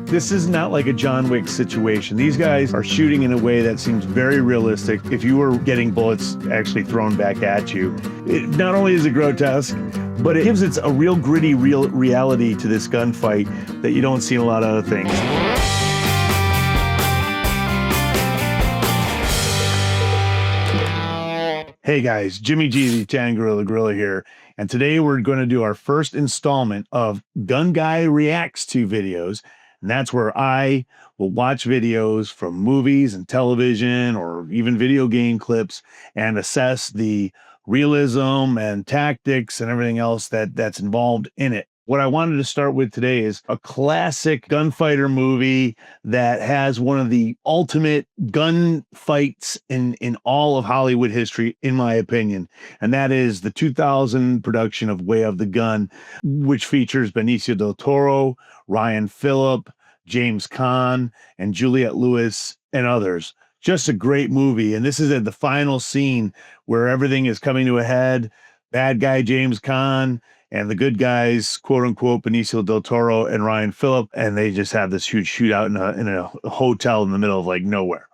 This is not like a John Wick situation. These guys are shooting in a way that seems very realistic. If you were getting bullets actually thrown back at you, not only is it grotesque, but it gives it a real gritty reality to this gunfight that you don't see in a lot of other things. Hey guys, Jimmy G, the Italian Gorilla here, and today we're going to do our first installment of Gun Guy Reacts to videos. And that's where I will watch videos from movies and television or even video game clips and assess the realism and tactics and everything else that's involved in it. What I wanted to start with today is a classic gunfighter movie that has one of the ultimate gun fights in all of Hollywood history, in my opinion. And that is the 2000 production of Way of the Gun, which features Benicio del Toro, Ryan Phillippe, James Caan, and Juliette Lewis, and others. Just a great movie. And this is at the final scene where everything is coming to a head. Bad guy James Caan and the good guys, quote unquote, Benicio del Toro and Ryan Phillippe, and they just have this huge shootout in a hotel in the middle of like nowhere.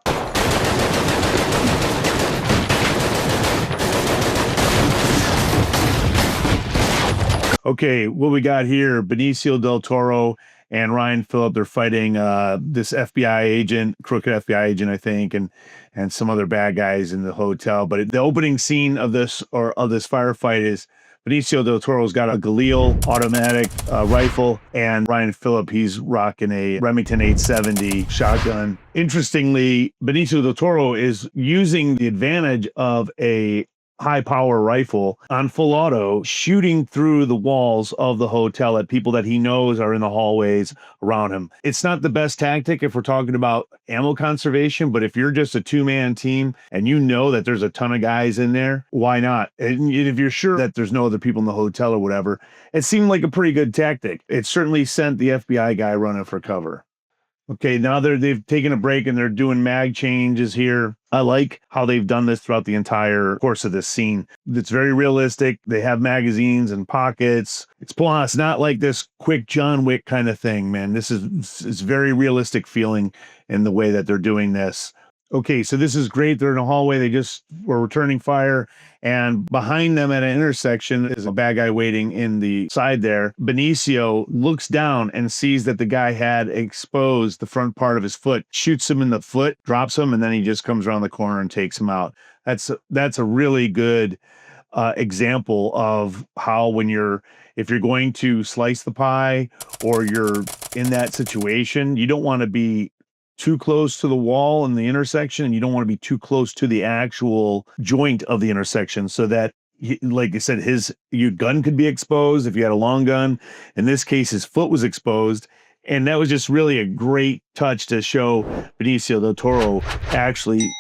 Okay, what we got here, Benicio del Toro and Ryan Phillippe, they're fighting this FBI agent, crooked FBI agent, I think, and some other bad guys in the hotel. But the opening scene of this firefight is Benicio del Toro's got a Galil automatic rifle, and Ryan Phillippe, he's rocking a Remington 870 shotgun. Interestingly, Benicio del Toro is using the advantage of a high power rifle on full auto, shooting through the walls of the hotel at people that he knows are in the hallways around him. It's not the best tactic if we're talking about ammo conservation, but if you're just a two-man team and you know that there's a ton of guys in there, why not? And if you're sure that there's no other people in the hotel or whatever, it seemed like a pretty good tactic. It certainly sent the FBI guy running for cover. Okay, now they've taken a break and they're doing mag changes here. I like how they've done this throughout the entire course of this scene. It's very realistic. They have magazines and pockets. It's not like this quick John Wick kind of thing, man. It's very realistic feeling in the way that they're doing this. Okay, so this is great. They're in a hallway. They just were returning fire. And behind them at an intersection is a bad guy waiting in the side there. Benicio looks down and sees that the guy had exposed the front part of his foot, shoots him in the foot, drops him, and then he just comes around the corner and takes him out. That's a really good example of how if you're going to slice the pie or you're in that situation, you don't want to be too close to the wall in the intersection, and you don't want to be too close to the actual joint of the intersection so that, like I said, your gun could be exposed if you had a long gun. In this case, his foot was exposed. And that was just really a great touch to show Benicio del Toro actually,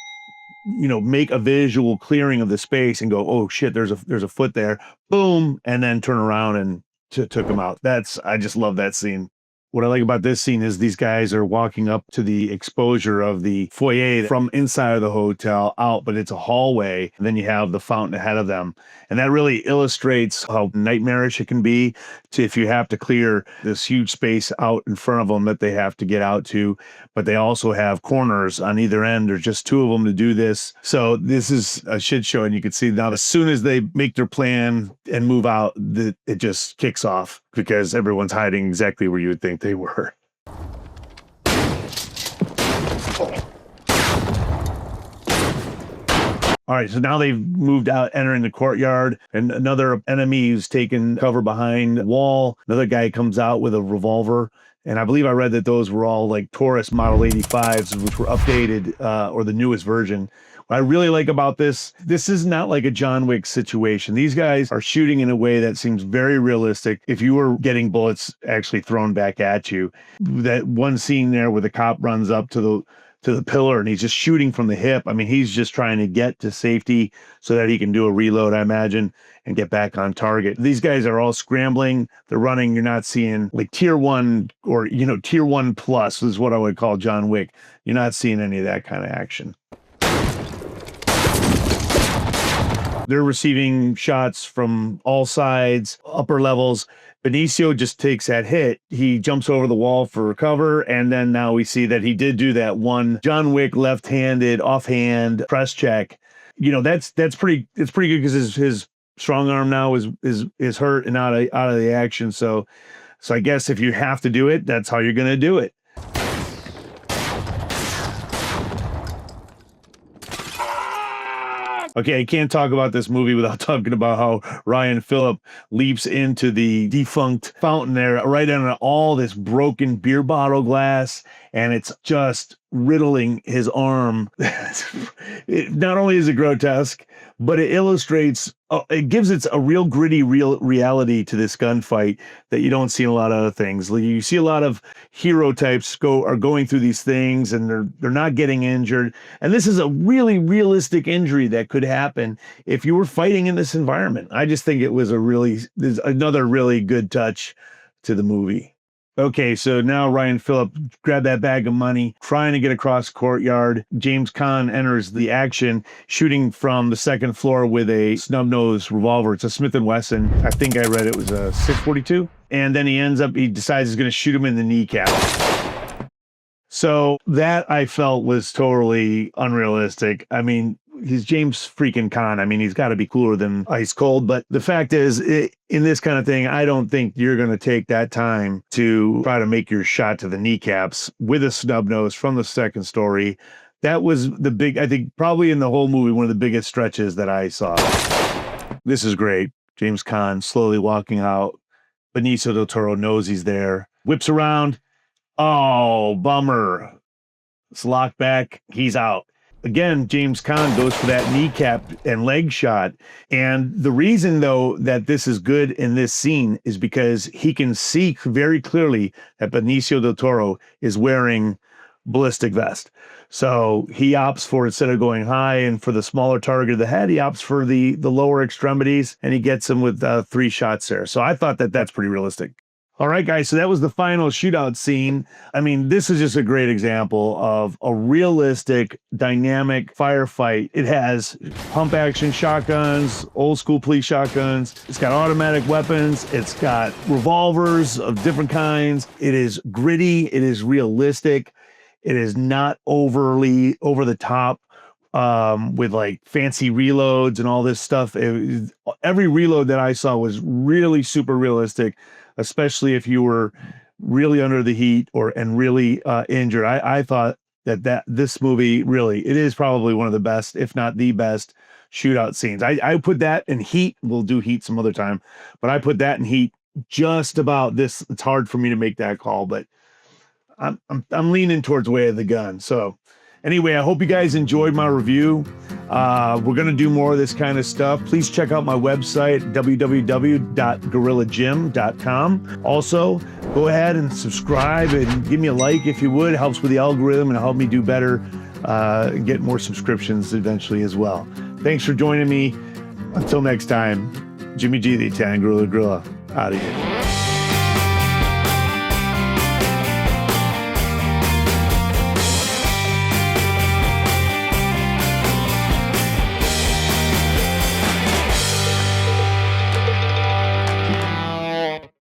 make a visual clearing of the space and go, oh shit, there's a foot there, boom, and then turn around and took him out. I just love that scene. What I like about this scene is these guys are walking up to the exposure of the foyer from inside of the hotel out, but it's a hallway. And then you have the fountain ahead of them. And that really illustrates how nightmarish it can be if you have to clear this huge space out in front of them that they have to get out to. But they also have corners on either end. There's just two of them to do this. So this is a shit show. And you can see now as soon as they make their plan and move out, it just kicks off because everyone's hiding exactly where you would think they were. All right, so now they've moved out, entering the courtyard, and another enemy who's taken cover behind the wall. Another guy comes out with a revolver. And I believe I read that those were all like Taurus Model 85s, which were updated, or the newest version. What I really like about this is not like a John Wick situation. These guys are shooting in a way that seems very realistic. If you were getting bullets actually thrown back at you, that one scene there where the cop runs up to the pillar and he's just shooting from the hip. I mean, he's just trying to get to safety so that he can do a reload, I imagine, and get back on target. These guys are all scrambling. They're running. You're not seeing like tier 1 or, tier 1 plus is what I would call John Wick. You're not seeing any of that kind of action. They're receiving shots from all sides, upper levels. Benicio just takes that hit. He jumps over the wall for cover, and then now we see that he did do that one John Wick left-handed offhand press check. You know, that's pretty. It's pretty good because his strong arm now is hurt and out of the action. So I guess if you have to do it, that's how you're going to do it. Okay, I can't talk about this movie without talking about how Ryan Phillippe leaps into the defunct fountain there, right under all this broken beer bottle glass, and it's just riddling his arm. Not only is it grotesque, but it illustrates, it gives it a real gritty reality to this gunfight that you don't see in a lot of other things. You see a lot of hero types are going through these things and they're not getting injured. And this is a really realistic injury that could happen if you were fighting in this environment. I just think it was another really good touch to the movie. Okay, so now Ryan Phillippe grabbed that bag of money, trying to get across Courtyard. James Caan enters the action, shooting from the second floor with a snub-nosed revolver. It's a Smith & Wesson. I think I read it was a 642. And then he decides he's going to shoot him in the kneecap. So that I felt was totally unrealistic. I mean, he's James freaking Caan. I mean, he's got to be cooler than ice cold. But the fact is, in this kind of thing, I don't think you're going to take that time to try to make your shot to the kneecaps with a snub nose from the second story. That was I think probably in the whole movie, one of the biggest stretches that I saw. This is great. James Caan slowly walking out. Benicio del Toro knows he's there. Whips around. Oh, bummer. It's locked back. He's out. Again, James Caan goes for that kneecap and leg shot. And the reason, though, that this is good in this scene is because he can see very clearly that Benicio del Toro is wearing ballistic vest. So he opts for, instead of going high and for the smaller target of the head, he opts for the lower extremities, and he gets him with 3 shots there. So I thought that that's pretty realistic. All right, guys, so that was the final shootout scene. I mean, this is just a great example of a realistic, dynamic firefight. It has pump-action shotguns, old-school police shotguns. It's got automatic weapons. It's got revolvers of different kinds. It is gritty. It is realistic. It is not overly over the top with like fancy reloads and all this stuff. Every reload that I saw was really super realistic, especially if you were really under the heat and really injured. I thought that this movie really, it is probably one of the best, if not the best, shootout scenes. I put that in Heat. We'll do Heat some other time, but I put that in Heat just about this. It's hard for me to make that call, but I'm leaning towards Way of the Gun. So anyway, I hope you guys enjoyed my review. We're going to do more of this kind of stuff. Please check out my website, www.gorillagym.com. Also, go ahead and subscribe and give me a like if you would. It helps with the algorithm and help me do better and get more subscriptions eventually as well. Thanks for joining me. Until next time, Jimmy G, the Italian Gorilla, out of here.